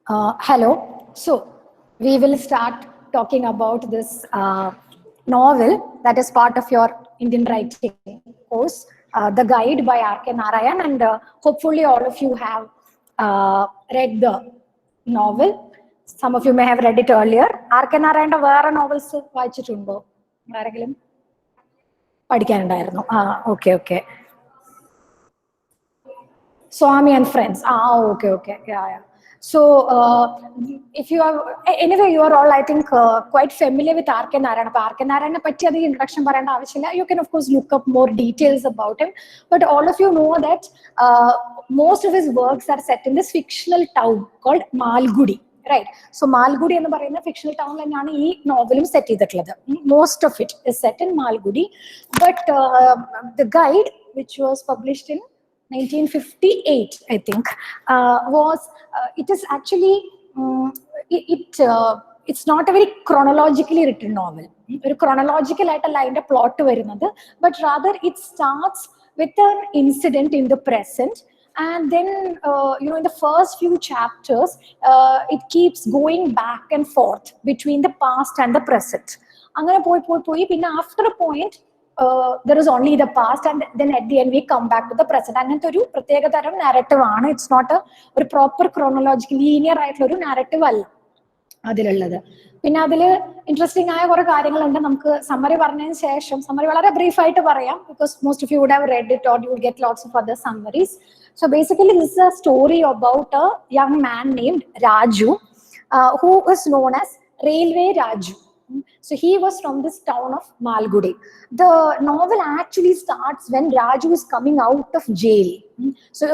Hello. So, we will start talking about this novel that is part of your Indian writing course, The Guide by R.K. Narayan, and hopefully all of you have read the novel. Some of you may have read it earlier. R.K. Narayan's വേറെ novels വായിച്ചിട്ടുണ്ടോ ആരെങ്കിലും പഠിക്കാനുണ്ടായിരുന്നു okay. Swami and Friends. Okay. Yeah. So, if you are, anyway, you are all, I think, quite familiar with R.K. Narayan. R.K. Narayan, introduction, you can, of course, look up more details about him. But all of you know that most of his works are set in this fictional town called Malgudi. Right. So, Malgudi is a fictional town, and this novel is set. Most of it is set in Malgudi. But the guide, which was published in 1958, I think, it is actually, it's not a very chronologically written novel. A chronological line plot, but rather it starts with an incident in the present. And then, in the first few chapters, it keeps going back and forth between the past and the present. After a point, there is only the past, and then at the end we come back to the present. അങ്ങനത്തെ ഒരു പ്രത്യേക തരം narrative ആണ്. It's not ഒരു proper chronological linear ആയിട്ടുള്ള ഒരു narrative അല്ല അതിലുള്ളത്. പിന്നെ അതിൽ ഇൻട്രസ്റ്റിംഗ് ആയ കുറെ കാര്യങ്ങളുണ്ട്. നമുക്ക് സമ്മറി പറഞ്ഞതിന് ശേഷം സമ്മറി വളരെ ബ്രീഫ് ആയിട്ട് പറയാം, because most of you would have read it or you would get lots of other summaries. So basically this is a story about a young man named Raju, who is known as Railway Raju. So he was from this town of Malgudi. The novel actually starts when Raju is coming out of jail. So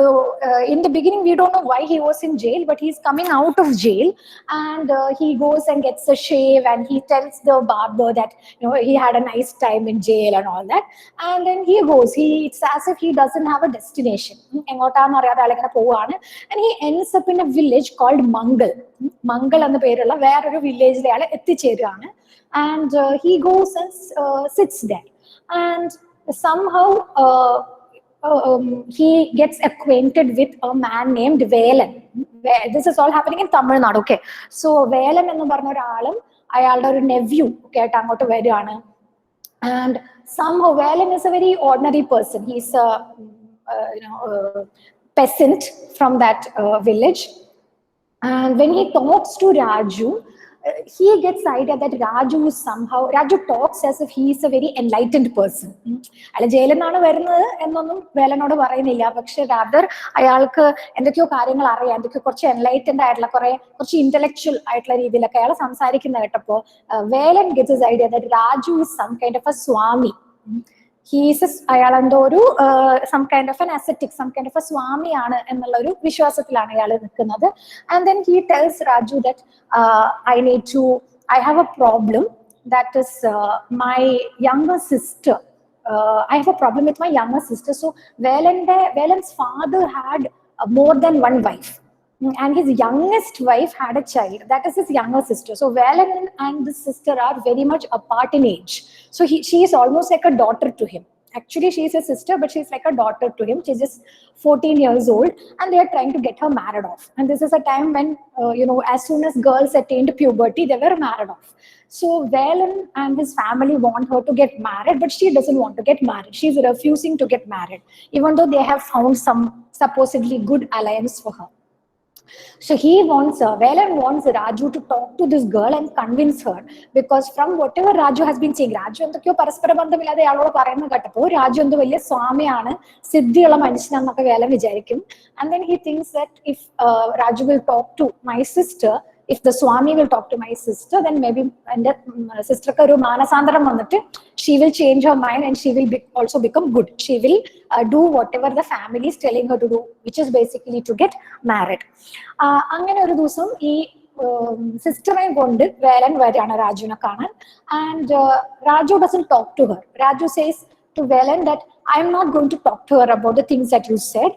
in the beginning we don't know why he was in jail, but he's coming out of jail, and he goes and gets a shave, and he tells the barber that he had a nice time in jail and all that. And then he goes, it's as if he doesn't have a destination. And he ends up in a village called Mangal. Mangal and the പേരുള്ള വേറൊരു വില്ലേജിലെ ആള് എത്തിച്ചേരുകയാണ്. And he goes and sits there, and somehow he gets acquainted with a man named Velan. This is all happening in Tamil Nadu. Okay, so Velan ennu parna oraalum ayalude oru nephew ഒക്കെ ആയിട്ട് അങ്ങോട്ട് വരികയാണ്. And somehow Velan is a very ordinary person. He's a peasant from that village, and when he talks to Raju, he gets the idea that Raju talks as if he is a very enlightened person. അയാൾ ജയിലിൽ നിന്നാണ് വരുന്നത് എന്നൊന്നും വേലനോട് പറയുന്നില്ല, പക്ഷെ രാദർ അയാൾക്ക് എന്തൊക്കെയോ കാര്യങ്ങൾ അറിയാം, എന്തൊക്കെയോ കുറച്ച് എൻലൈറ്റൻഡ് ആയിട്ടുള്ള കുറച്ച് ഇന്റലക്ച്വൽ ആയിട്ടുള്ള രീതിയിലൊക്കെ അയാൾ സംസാരിക്കുന്ന കേട്ടപ്പോ വേലൻ gets his idea that Raju is some kind of a swami. അയാളെന്തോ ഒരു some kind of an ascetic, some kind of a സ്വാമിയാണ് എന്നുള്ള ഒരു വിശ്വാസത്തിലാണ് അയാൾ നിൽക്കുന്നത്. And then he tells Raju that I have a problem, that is my younger sister. I have a problem with my younger sister. So Velan's father had more than one wife, and his youngest wife had a child, that is his younger sister. So Velan and this sister are very much apart in age. So she is almost like a daughter to him. Actually she is a sister, but she's like a daughter to him. She's just 14 years old, and they are trying to get her married off. And this is a time when as soon as girls attained puberty, they were married off. So Velan and his family want her to get married, but she doesn't want to get married. She's refusing to get married, even though they have found some supposedly good alliance for her. So Velan wants Raju to talk to this girl and convince her, because from whatever Raju has been saying, Raju എന്തൊക്കെയോ പരസ്പര ബന്ധമില്ലാതെ അയാളോട് പറയുന്ന കേട്ടപ്പോൾ രാജു എന്തോ വലിയ സ്വാമിയാണ്, സിദ്ധിയുള്ള മനുഷ്യനാണെന്നൊക്കെ വേലൻ വിചാരിക്കും. And then he thinks that if Raju will talk to my sister, if the Swami will talk to my sister, then maybe എൻ്റെ സിസ്റ്റർക്ക് ഒരു മാനസാന്തരം വന്നിട്ട് she will change her mind, and she will also become good. She will do whatever the family is telling her to do, which is basically to get married. അങ്ങനെ ഒരു ദിവസം ഈ സിസ്റ്ററെ കൊണ്ട് വേലൻ വരികയാണ് രാജുവിനെ കാണാൻ. And Raju doesn't talk to her. Raju says to Velan that I am not going to talk to her about the things that you said.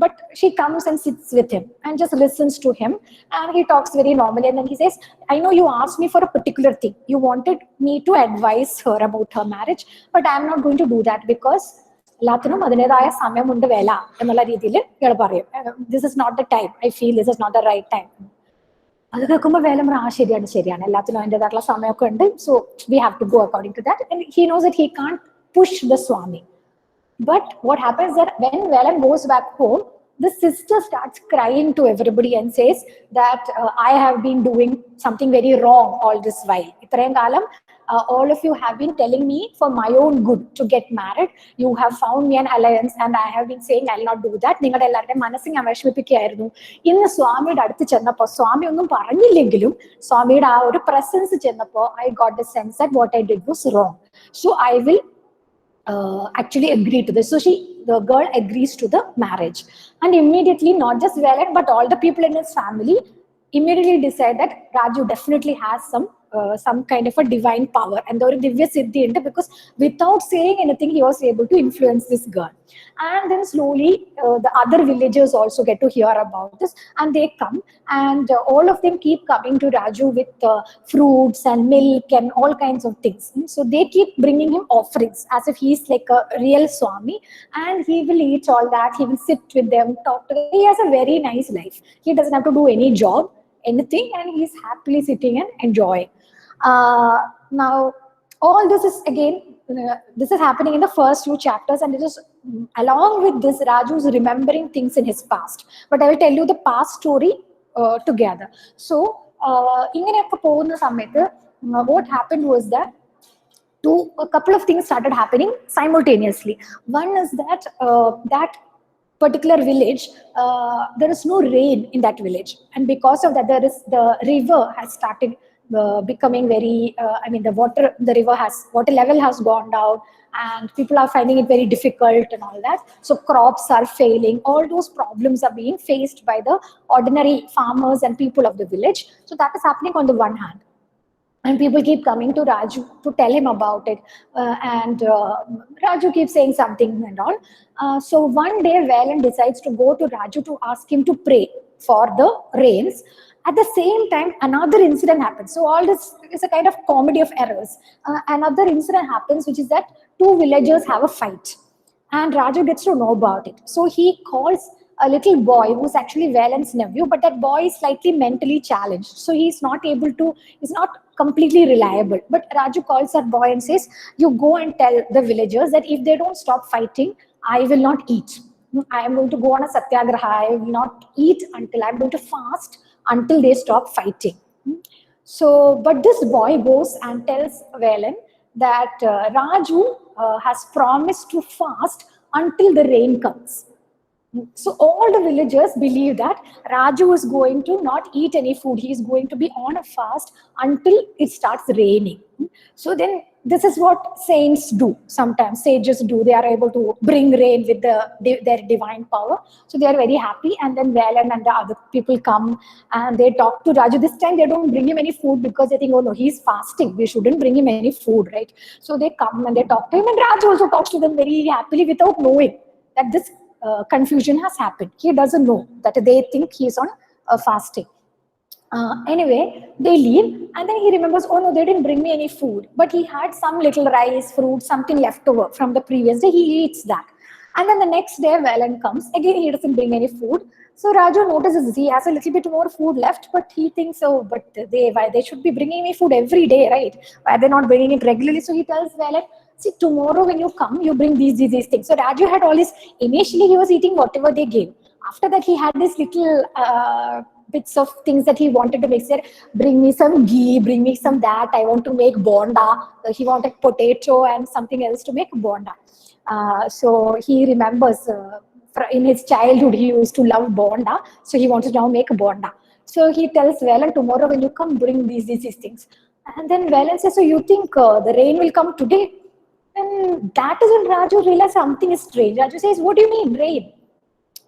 But she comes and sits with him and just listens to him, and he talks very normally. And then he says, I know you asked me for a particular thing. You wanted me to advise her about her marriage, but I am not going to do that, because എല്ലാത്തിനും അതിൻ്റെതായ സമയമുണ്ട് വേല എന്നുള്ള രീതിയിൽ ഇയാൾ പറയും. This is not the time. I feel this is not the right time. അത് കേൾക്കുമ്പോൾ വേലൻ പറഞ്ഞു, ശരിയാണ് ശരിയാണ്, എല്ലാത്തിനും അതിൻ്റെതായിട്ടുള്ള സമയമൊക്കെ ഉണ്ട്, so we have to go according to that. And he knows that he can't push the swami. But what happens that when Velan goes back home, the sister starts crying to everybody and says that I have been doing something very wrong all this while. Itrayam kalam, all of you have been telling me for my own good to get married. You have found me an alliance and I have been saying I'll not do that. നിങ്ങളുടെ എല്ലാവരുടെയും മനസ്സിൽ ഞാൻ വിഷമിപ്പിക്കുകയായിരുന്നു. ഇന്ന് സ്വാമിയുടെ അടുത്ത് ചെന്നപ്പോൾ സ്വാമി ഒന്നും പറഞ്ഞില്ലെങ്കിലും സ്വാമിയുടെ ആ ഒരു പ്രസൻസ് ചെന്നപ്പോൾ I got the sense that what I did was wrong. So I will actually agree to this. So the girl agrees to the marriage, and immediately not just Velan but all the people in his family immediately decide that Raju definitely has some kind of a divine power and the divya siddhi inde, because without saying anything he was able to influence this girl. And then slowly the other villagers also get to hear about this, and they come, and all of them keep coming to Raju with fruits and milk and all kinds of things. So they keep bringing him offerings as if he's like a real Swami, and he will eat all that, he will sit with them, talk to them. He has a very nice life. He doesn't have to do any job, anything, and he's happily sitting and enjoying. Now all this is again this is happening in the first few chapters, and it is along with this Raju is remembering things in his past, but I will tell you the past story together. So ingeneyakku povunna samayathu what happened was that a couple of things started happening simultaneously. One is that that particular village, there is no rain in that village, and because of that the river has started becoming very the water level has gone down, and people are finding it very difficult and all that. So crops are failing. All those problems are being faced by the ordinary farmers and people of the village. So that is happening on the one hand, and people keep coming to Raju to tell him about it, and Raju keeps saying something and all. So one day Velan decides to go to Raju to ask him to pray for the rains. At the same time, another incident happens. So all this is a kind of comedy of errors. Another incident happens, which is that two villagers have a fight, and Raju gets to know about it. So he calls a little boy who's actually Velan's nephew, but that boy is slightly mentally challenged, so he's not completely reliable. But Raju calls that boy and says, you go and tell the villagers that if they don't stop fighting, I will not eat. I am going to go on a satyagraha. I will not eat until I'm going to fast until they stop fighting. So, but this boy goes and tells Velan that Raju has promised to fast until the rain comes. So all the villagers believe that Raju is going to not eat any food. He is going to be on a fast until it starts raining. So then this is what saints do. Sometimes sages do. They are able to bring rain with their divine power. So they are very happy. And then Velan and the other people come and they talk to Raju. This time they don't bring him any food because they think, oh no, he's fasting. We shouldn't bring him any food, right? So they come and they talk to him, and Raju also talks to them very happily without knowing that this confusion has happened. He doesn't know that they think he's on fasting. Anyway, they leave, and then he remembers, oh no, they didn't bring me any food, but he had some little rice, fruit, something left over from the previous day. He eats that, and then the next day Velan comes again. He doesn't bring any food. So Raju notices he has a little bit more food left, but he thinks, oh, but they should be bringing me food every day, right? Why are they not bringing it regularly? So he tells Velan, see, tomorrow when you come, you bring these things. So Raju had all this. Initially he was eating whatever they gave. After that he had this little bits of things that he wanted to make. He said, bring me some ghee, bring me some that, I want to make bonda. He wanted potato and something else to make bonda. So he remembers in his childhood he used to love bonda, so he wanted to now make bonda. So he tells Velan, tomorrow when you come, bring these things. And then Velan says, so you think the rain will come today? And that is when Raju realizes something is strange. Raju says, what do you mean rain?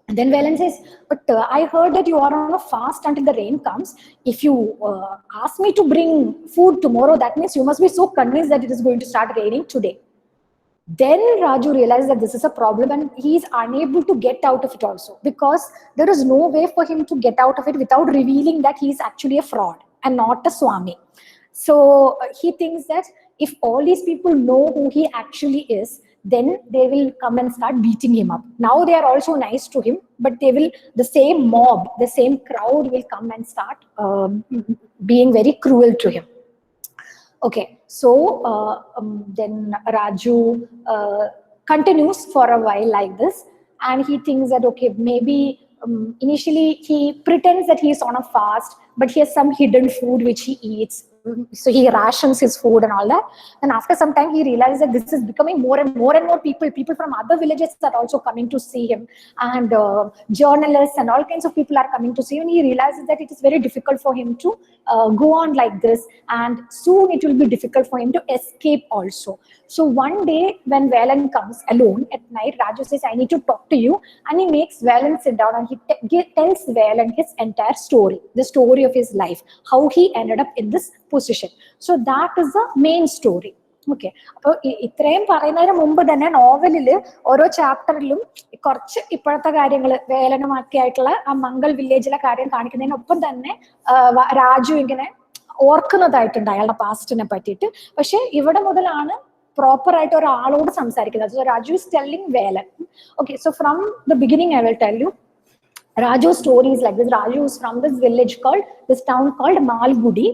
And then Velan says, but I heard that you are on a fast until the rain comes. If you ask me to bring food tomorrow, that means you must be so convinced that it is going to start raining today. Then Raju realized that this is a problem, and he is unable to get out of it also, because there is no way for him to get out of it without revealing that he is actually a fraud and not a Swami. So he thinks that if all these people know who he actually is, then they will come and start beating him up. Now they are also nice to him, but the same mob, the same crowd will come and start being very cruel to him. Okay, so then Raju continues for a while like this, and he thinks that, okay, maybe initially he pretends that he is on a fast, but he has some hidden food which he eats. So he rations his food and all that. And after some time, he realizes that this is becoming more and more people. People from other villages are also coming to see him, and journalists and all kinds of people are coming to see him. And he realizes that it is very difficult for him to go on like this, and soon it will be difficult for him to escape also. So one day when Velan comes alone at night, Raju says, I need to talk to you. And he makes Velan sit down, and he tells Velan his entire story, the story of his life, how he ended up in this position. So that is the main story. Okay, അപ്പോൾ ഇത്രയും പറയുന്നതിന് മുമ്പ് തന്നെ നോവലില് ഓരോ ചാപ്റ്ററിലും കുറച്ച് ഇപ്പോഴത്തെ കാര്യങ്ങൾ വേലനുമൊക്കെ ആയിട്ടുള്ള ആ മംഗൾ വില്ലേജിലെ കാര്യം കാണിക്കുന്നതിനൊപ്പം തന്നെ രാജു ഇങ്ങനെ ഓർക്കുന്നതായിട്ടുണ്ട് അയാളുടെ പാസ്റ്റിനെ പറ്റിയിട്ട്. പക്ഷെ ഇവിടെ മുതലാണ് പ്രോപ്പർ ആയിട്ട് ഒരാളോട് സംസാരിക്കുന്നത്. So Raju is telling Velan. Okay, so from the beginning I will tell you Raju's story is like this. Raju is from this town called Malgudi,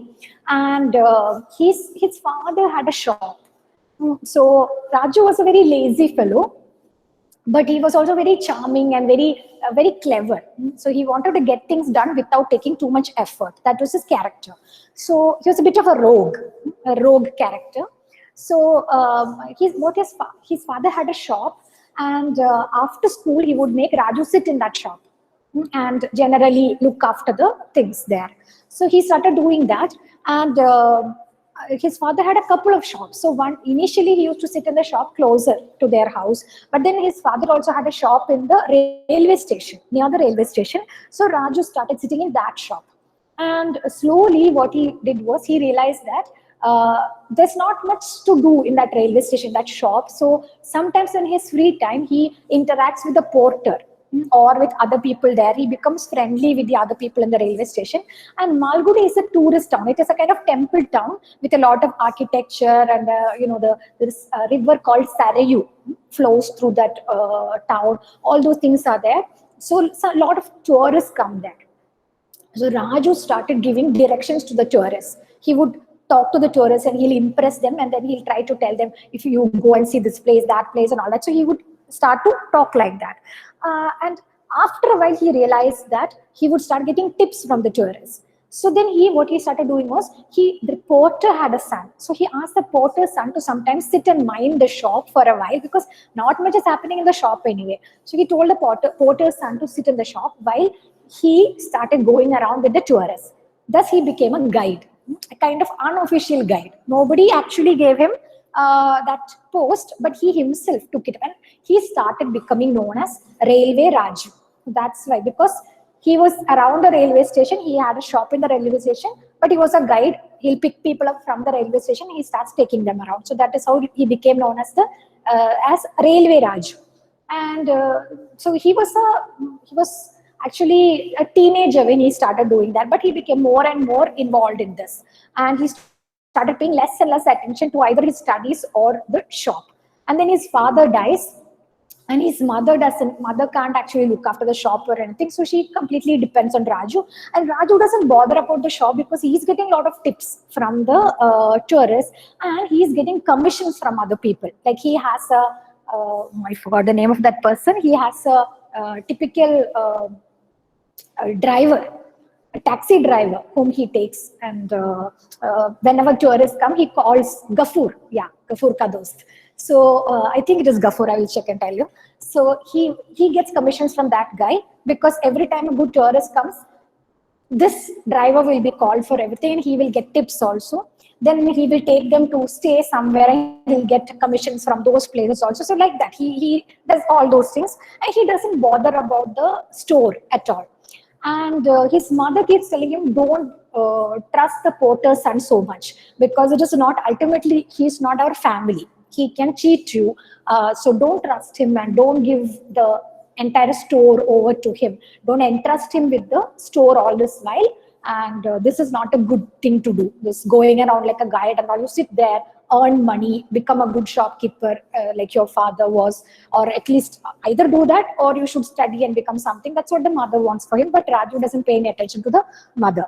and his father had a shop. So Raju was a very lazy fellow, but he was also very charming and very clever. So he wanted to get things done without taking too much effort. That was his character. So he was a bit of a rogue character. So his father had a shop, and after school he would make Raju sit in that shop and generally look after the things there. So he started doing that, and his father had a couple of shops. So initially he used to sit in the shop closer to their house, but then his father also had a shop in the railway station, near the railway station. So Raju started sitting in that shop, and slowly what he did was he realized that there's not much to do in that railway station, that shop. So sometimes in his free time he interacts with the porter or with other people there. He becomes friendly with the other people in the railway station. And Malgudi is a tourist town. It is a kind of temple town with a lot of architecture, and this river called Sarayu flows through that town. All those things are there. So a lot of tourists come there. So Raju started giving directions to the tourists. He would talk to the tourists and he'll impress them, and then he'll try to tell them, if you go and see this place, that place, and all that. So he would start to talk like that. And after a while, he realized that he would start getting tips from the tourists. So then what he started doing was, the porter had a son. So he asked the porter's son to sometimes sit and mind the shop for a while, because not much is happening in the shop anyway. So he told the porter's son to sit in the shop while he started going around with the tourists. Thus he became a guide, a kind of unofficial guide. Nobody actually gave him that post, but he himself took it, and he started becoming known as Railway Raju. That's why, because he was around the railway station, he had a shop in the railway station, but he was a guide. He'll pick people up from the railway station, he starts taking them around. So that is how he became known as as Railway Raju. And so he was actually a teenager when he started doing that, but he became more and more involved in this, and he started paying less and less attention to either his studies or the shop. And then his father dies, and his mother can't actually look after the shop or anything, so she completely depends on Raju. And Raju doesn't bother about the shop because he's getting a lot of tips from the tourists, and he's getting commissions from other people. Like he has I forgot the name of that person. He has a typical driver, a taxi driver whom he takes, and whenever tourists come, he calls Gafur. Yeah, Gafur ka dost. So I think it is Gafur. I will check and tell you. So he gets commissions from that guy, because every time a good tourist comes, this driver will be called for everything, and he will get tips also. Then he will take them to stay somewhere, and he'll get commissions from those places also. So like that, he does all those things, and he doesn't bother about the store at all. And his mother keeps telling him, don't trust the porter's son so much, because it is not, ultimately, he's not our family. He can cheat you. So don't trust him, and don't give the entire store over to him. Don't entrust him with the store all this while. And this is not a good thing to do. This going around like a guide and all, you sit there earn money, become a good shopkeeper like your father was, or at least either do that or you should study and become something. That's what the mother wants for him, but Raju doesn't pay any attention to the mother.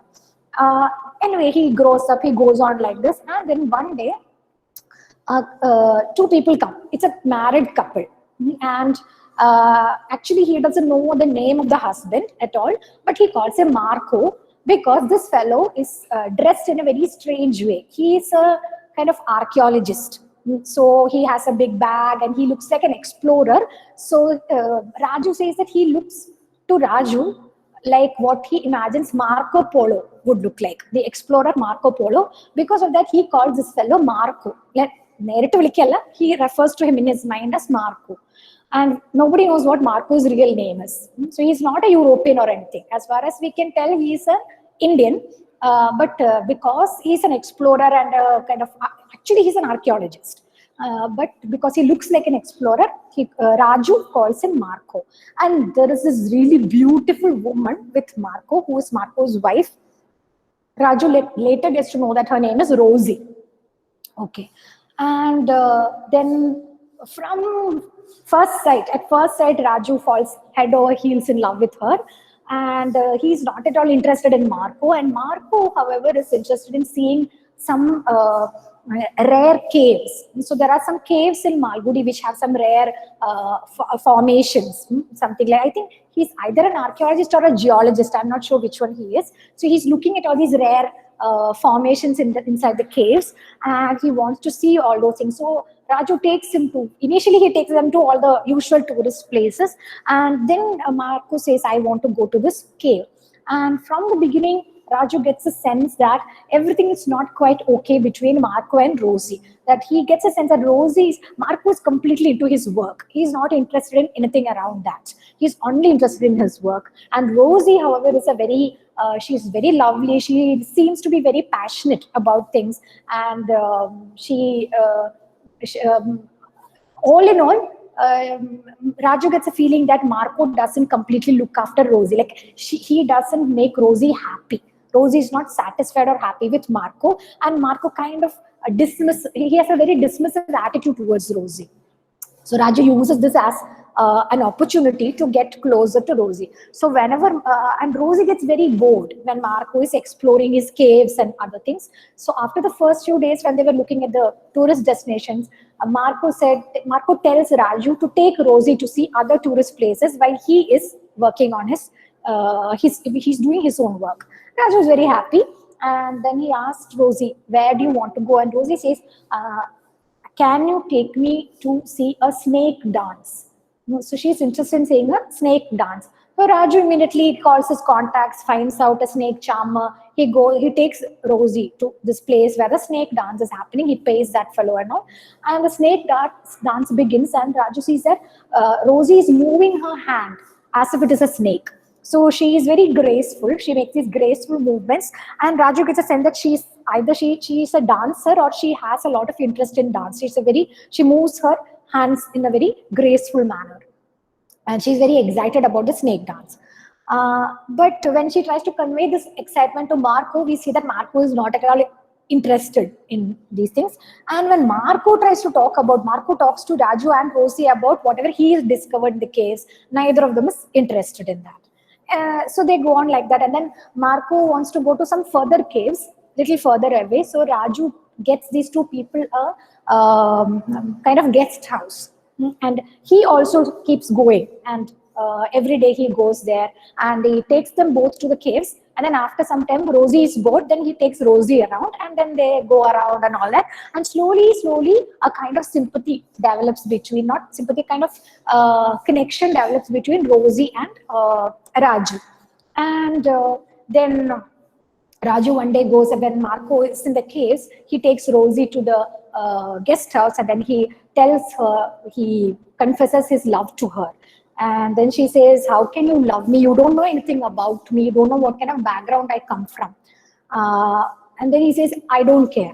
Anyway, he grows up, he goes on like this, and then one day, two people come. It's a married couple, and actually he doesn't know the name of the husband at all, but he calls him Marco because this fellow is dressed in a very strange way. He is a kind of archaeologist. So he has a big bag and he looks like an explorer. So Raju says that he looks to Raju like what he imagines Marco Polo would look like, the explorer Marco Polo. Because of that, he calls this fellow Marco. Like, he refers to him in his mind as Marco. And nobody knows what Marco's real name is. So he's not a European or anything. As far as we can tell, he's an Indian. But because he's an explorer and actually he's an archaeologist. But because he looks like an explorer, Raju calls him Marco. And there is this really beautiful woman with Marco, who is Marco's wife. Raju later gets to know that her name is Rosie. Okay. And then from at first sight, Raju falls head over heels in love with her. And he's not at all interested in Marco. And Marco, however, is interested in seeing some rare caves. So there are some caves in Malgudi which have some rare formations, something like, I think he's either an archaeologist or a geologist. I'm not sure which one he is. So he's looking at all these rare formations inside the caves, and he wants to see all those things. So Raju initially he takes them to all the usual tourist places, and then Marco says, I want to go to this cave. And from the beginning, Raju gets a sense that everything is not quite okay between Marco and Rosie. That he gets a sense that Marco is completely into his work. He's not interested in anything around that. He's only interested in his work. And Rosie, however, is she's very lovely. She seems to be very passionate about things. And all in all, Raju gets a feeling that Marco doesn't completely look after Rosie. Like he doesn't make Rosie happy. Rosie is not satisfied or happy with Marco, and Marco kind of he has a very dismissive attitude towards Rosie. So Raju uses this as an opportunity to get closer to Rosie. So whenever, and Rosie gets very bored when Marco is exploring his caves and other things. So after the first few days when they were looking at the tourist destinations, Marco tells Raju to take Rosie to see other tourist places while he is working on he's doing his own work. Raju is very happy, and then he asked Rosie, where do you want to go? And Rosie says, can you take me to see a snake dance? So she's interested in seeing a snake dance. So Raju immediately calls his contacts, finds out a snake charmer. He takes Rosie to this place where the snake dance is happening. He pays that fellow and all. And the snake dance begins, and Raju sees that Rosie is moving her hand as if it is a snake. So she is very graceful. She makes these graceful movements, and Raju gets a sense that she is a dancer or she has a lot of interest in dance. She moves her hands in a very graceful manner, and she's very excited about the snake dance. But when she tries to convey this excitement to Marco, we see that Marco is not at all interested in these things. And when Marco talks to Raju and Rosie about whatever he has discovered in the caves, neither of them is interested in that. So they go on like that, and then Marco wants to go to some further caves, little further away. So Raju gets these two people a kind of guest house, and he also keeps going, and every day he goes there, and he takes them both to the caves. And then after some time, Rosie is bored, then he takes Rosie around, and then they go around and all that. And slowly, a kind of sympathy develops between, not sympathy, kind of connection develops between Rosie and Raju. And then Raju one day goes, when Marco is in the caves, he takes Rosie to the guest house, and then he confesses his love to her. And then she says, how can you love me? You don't know anything about me. You don't know what kind of background I come from. And then he says, I don't care.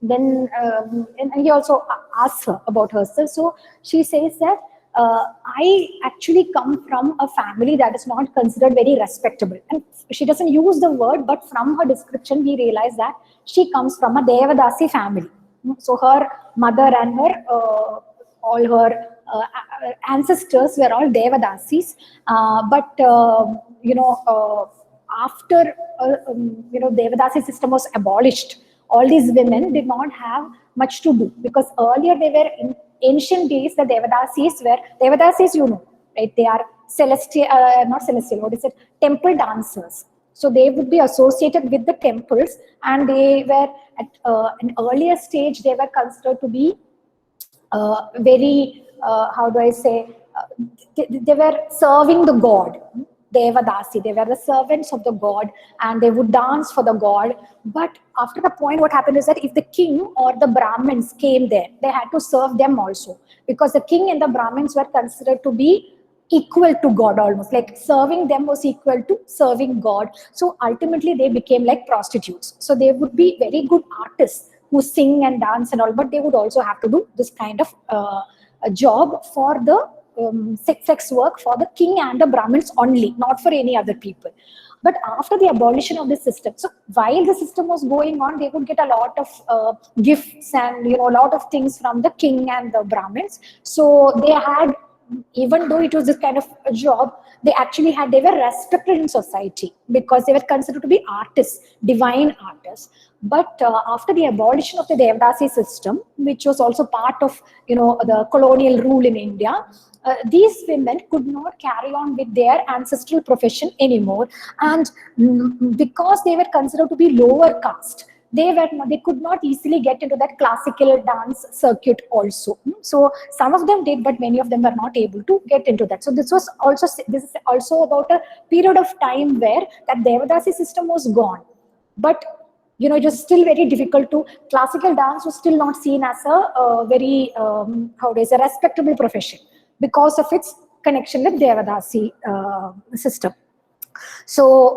Then and he also asks her about herself. So she says that I actually come from a family that is not considered very respectable. And she doesn't use the word, but from her description, we realize that she comes from a Devadasi family. So her mother and her all her ancestors were all Devadasis, but after Devadasi system was abolished, all these women did not have much to do, because earlier they were in ancient days, the Devadasis, right? They are celestial, not celestial, what is it? Temple dancers. So they would be associated with the temples, and they were at an earlier stage, they were considered to be very, how do I say, they were serving the god. Devadasi, they were the servants of the god, and they would dance for the god. But after the point, what happened is that if the king or the Brahmins came there, they had to serve them also, because the king and the Brahmins were considered to be equal to God, almost like serving them was equal to serving God. So ultimately they became like prostitutes. So they would be very good artists who sing and dance and all, but they would also have to do this kind of a job for the sex work for the king and the Brahmins only, not for any other people. But after the abolition of the system, so while the system was going on, they would get a lot of gifts and a lot of things from the king and the Brahmins. So they had, even though it was this kind of a job, they were respected in society because they were considered to be artists, divine artists. But after the abolition of the Devdasi system, which was also part of the colonial rule in India, these women could not carry on with their ancestral profession anymore, and because they were considered to be lower caste, they could not easily get into that classical dance circuit also. So some of them did, but many of them were not able to get into that. So this is also about a period of time where that Devadasi system was gone, but it was still very difficult to, classical dance was still not seen as a very a respectable profession because of its connection with Devadasi system. So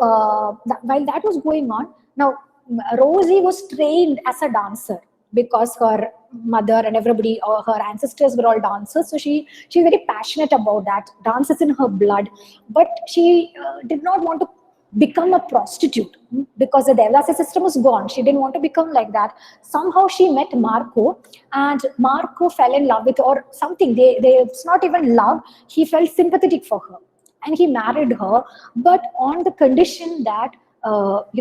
while that was going on, now Rosie was trained as a dancer because her mother and everybody, or her ancestors were all dancers. So she's very passionate about that. Dance is in her blood, but she did not want to become a prostitute because the Devdasi system was gone. She didn't want to become like that. Somehow she met Marco, and Marco fell in love with her, or something. It's not even love. He felt sympathetic for her, and he married her, but on the condition that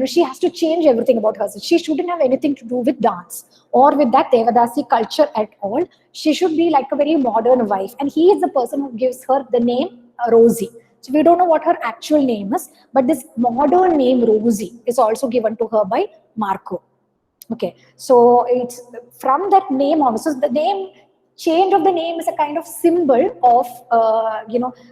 she has to change everything about herself. She shouldn't have anything to do with dance or with that Devadasi culture at all. She should be like a very modern wife, and he is the person who gives her the name Rosie. So we don't know what her actual name is, but this modern name Rosie is also given to her by Marco. Okay, so it's from that name also. The name, change of the name is a kind of symbol of,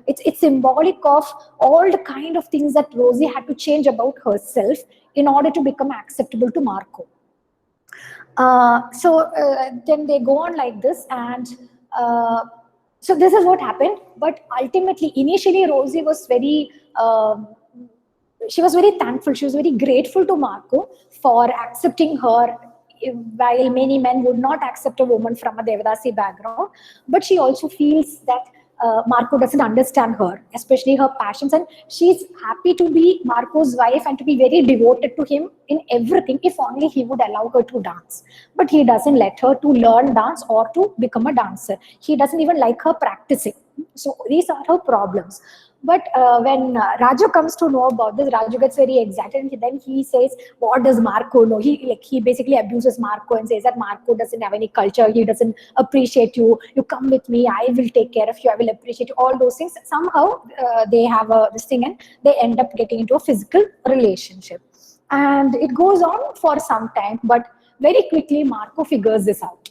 it's symbolic of all the kind of things that Rosie had to change about herself in order to become acceptable to Marco. Then they go on like this, and so this is what happened. But ultimately, initially, Rosie was very, she was very thankful. She was very grateful to Marco for accepting her, while many men would not accept a woman from a Devadasi background. But she also feels that Marco doesn't understand her, especially her passions, and she's happy to be Marco's wife and to be very devoted to him in everything, if only he would allow her to dance. But he doesn't let her to learn dance or to become a dancer. He doesn't even like her practicing. So these are her problems. But when Raju comes to know about this, Raju gets very excited, and then he says, what does Marco know? He basically abuses Marco and says that Marco doesn't have any culture, he doesn't appreciate you, you come with me, I will take care of you, I will appreciate you, all those things. Somehow they have this thing, and they end up getting into a physical relationship. And it goes on for some time, but very quickly Marco figures this out.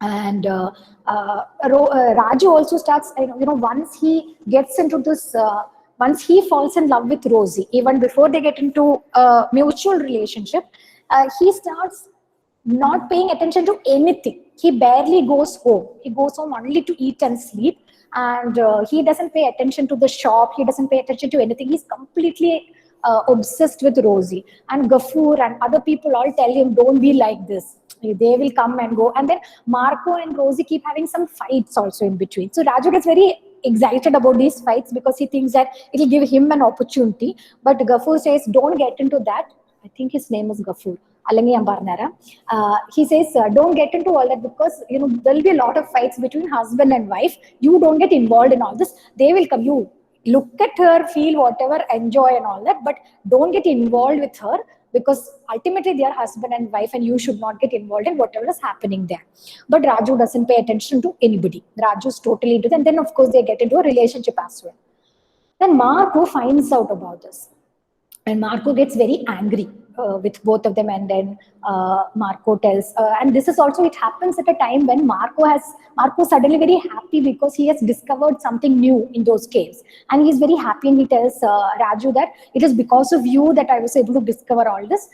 And Raju also starts, once he gets into this, once he falls in love with Rosie, even before they get into a mutual relationship, he starts not paying attention to anything. He barely goes home. He goes home only to eat and sleep. And he doesn't pay attention to the shop. He doesn't pay attention to anything. He's completely obsessed with Rosie. And Gafur and other people all tell him, don't be like this. They will come and go. And then Marco and Rosie keep having some fights also in between. So Raju gets very excited about these fights because he thinks that it will give him an opportunity. But Gafur says, don't get into that. I think his name is Gafur. He says, don't get into all that because there'll be a lot of fights between husband and wife. You don't get involved in all this. They will come. You look at her, feel whatever, enjoy and all that, but don't get involved with her because ultimately they are husband and wife and you should not get involved in whatever is happening there. But Raju doesn't pay attention to anybody. Raju is totally into them. And then of course they get into a relationship as well. Then Marco finds out about this. And Marco gets very angry with both of them, and then Marco tells, and this is also, it happens at a time when Marco suddenly very happy because he has discovered something new in those caves, and he's very happy, and he tells Raju that it is because of you that I was able to discover all this.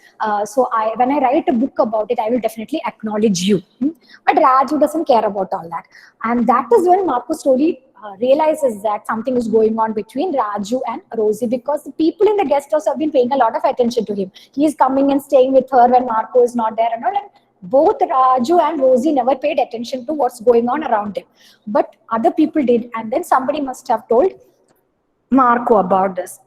So when I write a book about it, I will definitely acknowledge you. But Raju doesn't care about all that, and that is when Marco slowly realizes that something is going on between Raju and Rosie, because the people in the guest house have been paying a lot of attention to him. He is coming and staying with her when Marco is not there and all. And both Raju and Rosie never paid attention to what's going on around him. But other people did. And then somebody must have told Marco about this.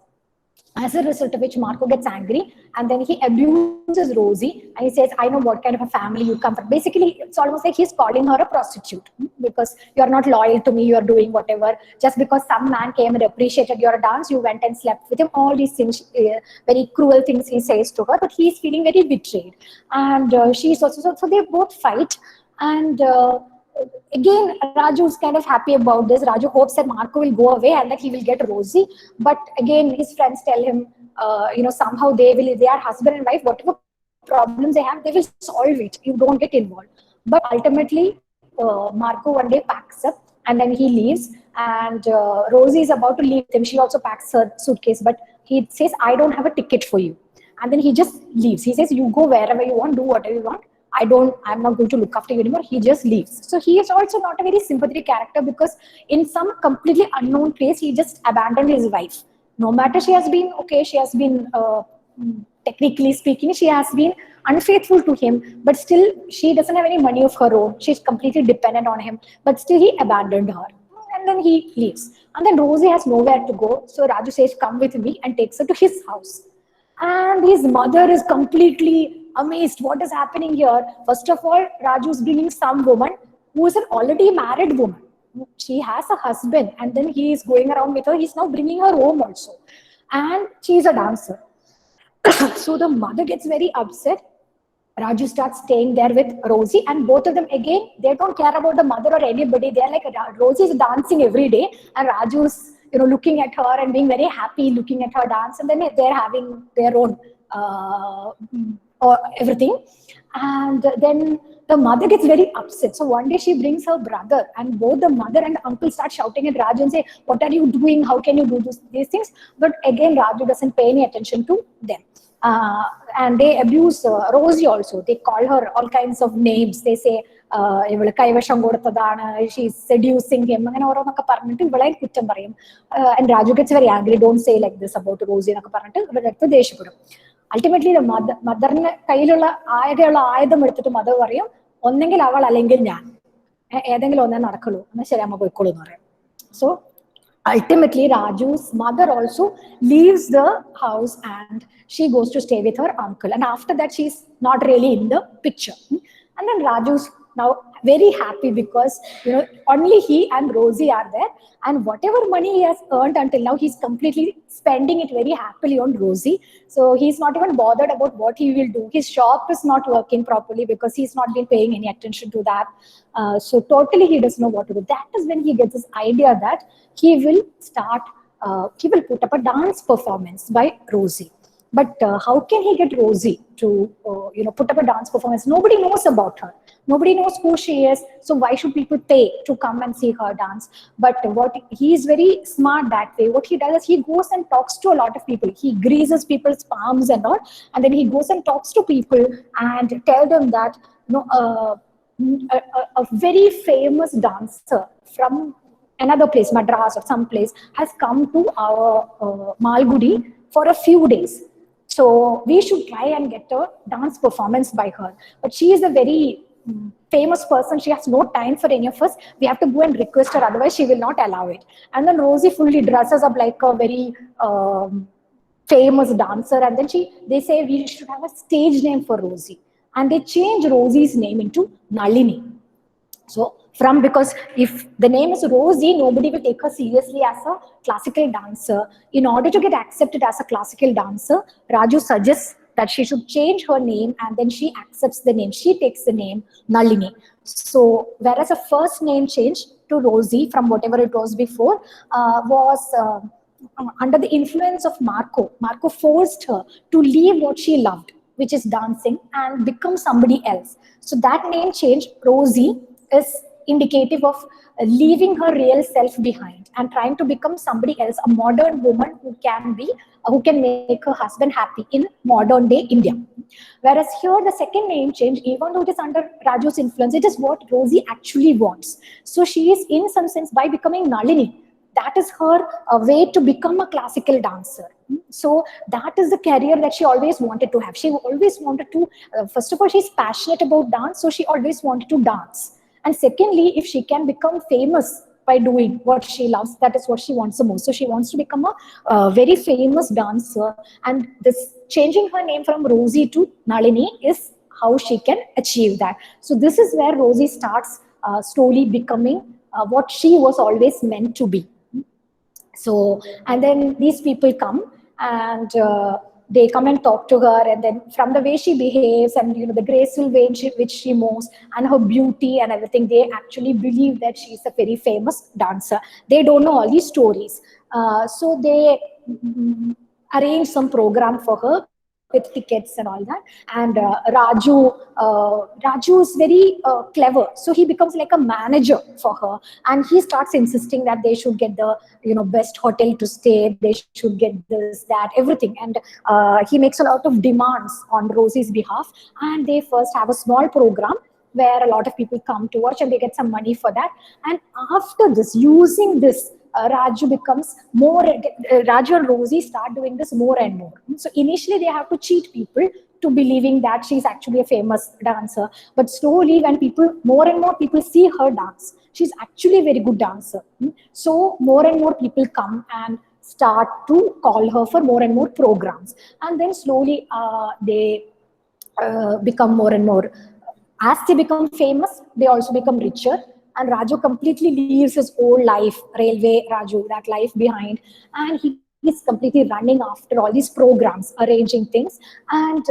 As a result of which Marco gets angry and then he abuses Rosie and he says, I know what kind of a family you come from. Basically, it's almost like he's calling her a prostitute because you're not loyal to me, you're doing whatever. Just because some man came and appreciated your dance, you went and slept with him. All these things, very cruel things he says to her, but he's feeling very betrayed. And she's also, so they both fight. And again, Raju is kind of happy about this. Raju hopes that Marco will go away and that he will get Rosie. But again, his friends tell him, somehow they are husband and wife, whatever problems they have, they will solve it. You don't get involved. But ultimately, Marco one day packs up and then he leaves. And Rosie is about to leave him. She also packs her suitcase, but he says, I don't have a ticket for you. And then he just leaves. He says, you go wherever you want, do whatever you want. I'm not going to look after you anymore. He just leaves. So he is also not a very sympathetic character because in some completely unknown place, he just abandoned his wife. No matter she has been, technically speaking, she has been unfaithful to him, but still she doesn't have any money of her own. She's completely dependent on him, but still he abandoned her. And then he leaves. And then Rosie has nowhere to go. So Raju says, come with me, and takes her to his house. And his mother is completely amazed. What is happening here? First of all, Raju is bringing some woman who is an already married woman. She has a husband, and then he is going around with her. He's now bringing her home also. And she is a dancer. So the mother gets very upset. Raju starts staying there with Rosie, and both of them, again, they don't care about the mother or anybody. They're like, Rosie is dancing every day, and Raju is looking at her and being very happy looking at her dance, and then they're having their own or everything. And then the mother gets very upset. So one day she brings her brother, and both the mother and uncle start shouting at Raju and say, what are you doing? How can you do these things? But again, Raju doesn't pay any attention to them. And they abuse Rosie also. They call her all kinds of names. They say, she's seducing him. And Raju gets very angry. Don't say like this about Rosie. Ultimately, the mother കയ്യിലുള്ള ആകെയുള്ള ആയുധം എടുത്തിട്ട് mother പറയും, ഒന്നെങ്കിൽ അവൾ അല്ലെങ്കിൽ ഞാൻ, ഏതെങ്കിലും ഒന്നേ നടക്കുള്ളൂ, എന്നാൽ ശരി അമ്മ പോയിക്കോളൂ എന്ന് പറയും. So ultimately, Raju's mother also leaves the house and she goes to stay with her uncle. And after that, she's not really in the picture. And then Raju's now very happy because only he and Rosie are there, and whatever money he has earned until now, he's completely spending it very happily on Rosie. So he's not even bothered about what he will do. His shop is not working properly because he's not been paying any attention to that. So totally he doesn't know what to do. That is when he gets this idea that he will put up a dance performance by Rosie. But how can he get Rosie to put up a dance performance? Nobody knows about her. Nobody knows who she is. So why should people pay to come and see her dance? But he is very smart that way. What he does is he goes and talks to a lot of people. He greases people's palms and all, and then he goes and talks to people and tell them that a very famous dancer from another place, Madras or some place, has come to our Malgudi for a few days. So we should try and get a dance performance by her. But she is a very famous person. She has no time for any of us. We have to go and request her, otherwise she will not allow it. And then Rosie fully dresses up like a very famous dancer, and then they say we should have a stage name for Rosie, and they change Rosie's name into Nalini. So because if the name is Rosie, nobody will take her seriously as a classical dancer. In order to get accepted as a classical dancer, Raju suggests that she should change her name, and then she accepts the name. She takes the name Nalini. So whereas a first name change to Rosie from whatever it was before was under the influence of Marco. Marco forced her to leave what she loved, which is dancing, and become somebody else. So that name change, Rosie, is indicative of leaving her real self behind and trying to become somebody else, a modern woman who can make her husband happy in modern day India. Whereas here the second name change, even though it is under Raju's influence, it is what Rosie actually wants. So she is in some sense, by becoming Nalini, that is her way to become a classical dancer. So that is the career that she always wanted to have. She always wanted to, first of all, she's passionate about dance, so she always wanted to dance. And secondly, if she can become famous by doing what she loves, that is what she wants the most. So she wants to become a very famous dancer, and this changing her name from Rosie to Nalini is how she can achieve that. So this is where Rosie starts slowly becoming what she was always meant to be. So, and then these people come, and they come and talk to her, and then from the way she behaves, and the graceful way in which she moves, and her beauty and everything, they actually believe that she's a very famous dancer. They don't know all these stories. So they arrange some program for her with tickets and all that. And Raju is very clever, so he becomes like a manager for her, and he starts insisting that they should get the best hotel to stay, they should get this, that, everything. And he makes a lot of demands on Rosie's behalf, and they first have a small program where a lot of people come to watch, and they get some money for that. And after this, using this, Raju becomes more, Raju and Rosie start doing this more and more. So initially they have to cheat people to believing that she's actually a famous dancer. But slowly, when more and more people see her dance, she's actually a very good dancer. So more and more people come and start to call her for more and more programs. And then slowly they become more and more. As they become famous, they also become richer. And Raju completely leaves his old life, railway Raju, that life behind. And he's completely running after all these programs, arranging things. And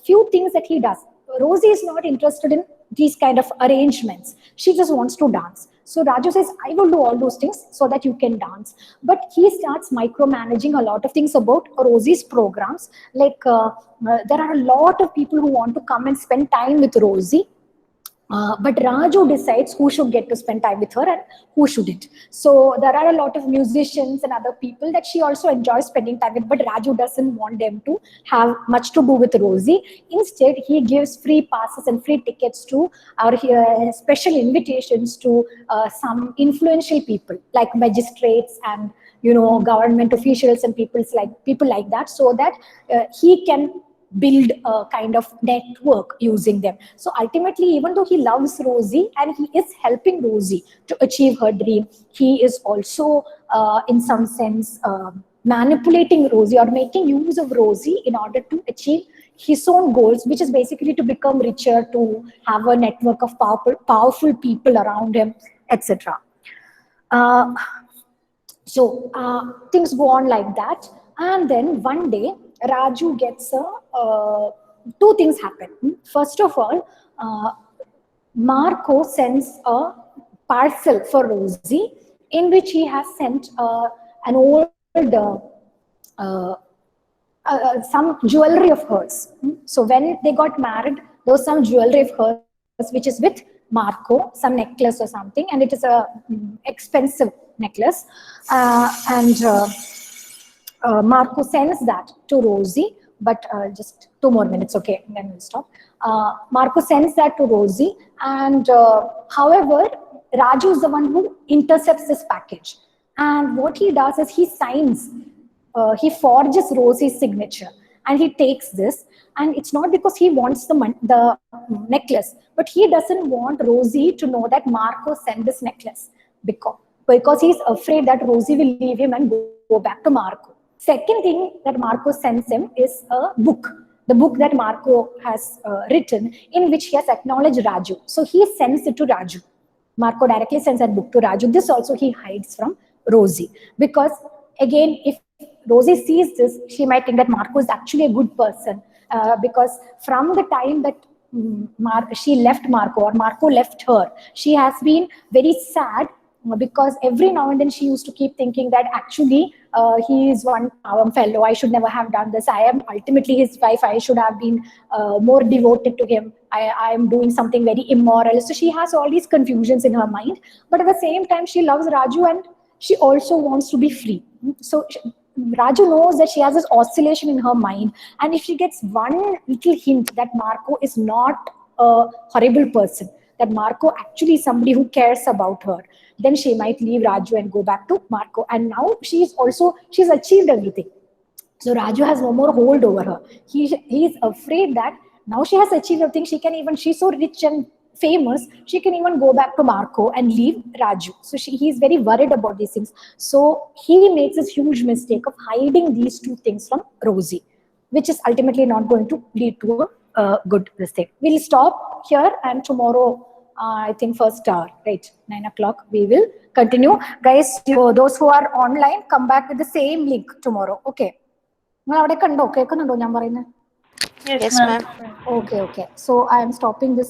few things that he does. Rosie is not interested in these kind of arrangements. She just wants to dance. So Raju says, I will do all those things so that you can dance. But he starts micromanaging a lot of things about Rosie's programs. Like there are a lot of people who want to come and spend time with Rosie. But Raju decides who should get to spend time with her and who shouldn't. So there are a lot of musicians and other people that she also enjoys spending time with, but Raju doesn't want them to have much to do with Rosie. Instead, he gives free passes and free tickets to, or special invitations to some influential people like magistrates and government officials and people like that, so that he can build a kind of network using them. So ultimately, even though he loves Rosie and he is helping Rosie to achieve her dream, he is also in some sense manipulating Rosie or making use of Rosie in order to achieve his own goals, which is basically to become richer, to have a network of powerful people around him, etc. So things go on like that. And then one day, Raju gets two things happen. First of all, Marco sends a parcel for Rosie in which he has sent an old some jewelry of hers. So when they got married, there was some jewelry of hers which is with Marco, some necklace or something, and it is a expensive necklace. Marco sends that to Rosie, but just 2 more minutes, okay, then we'll stop. Marco sends that to Rosie, and however, Raju is the one who intercepts this package. And what he does is he he forges Rosie's signature, and he takes this. And it's not because he wants the necklace, but he doesn't want Rosie to know that Marco sent this necklace because he's afraid that Rosie will leave him and go back to Marco. Second thing that Marco sends him is a book. The book that Marco has written, in which he has acknowledged Raju. So he sends it to Raju. Marco directly sends that book to Raju. This also he hides from Rosie. Because again, if Rosie sees this, she might think that Marco is actually a good person. Because from the time that she left Marco or Marco left her, she has been very sad because every now and then she used to keep thinking that actually he is one fellow, I should never have done this, I am ultimately his wife, I should have been more devoted to him, I am doing something very immoral. So she has all these confusions in her mind, but at the same time she loves Raju and she also wants to be free. So Raju knows that she has this oscillation in her mind, and if she gets one little hint that Marco is not a horrible person, that Marco actually is somebody who cares about her, then she might leave Raju and go back to Marco. And now she's achieved everything. So Raju has no more hold over her. He is afraid that now she has achieved everything. She's so rich and famous, she can even go back to Marco and leave Raju. So he's very worried about these things. So he makes this huge mistake of hiding these two things from Rosie, which is ultimately not going to lead to a good mistake. We'll stop here, and tomorrow, I think first hour, right, 9 o'clock, we will continue. Guys, those who are online, come back with the same link tomorrow. Okay. Yes, ma'am. Okay. So I am stopping this.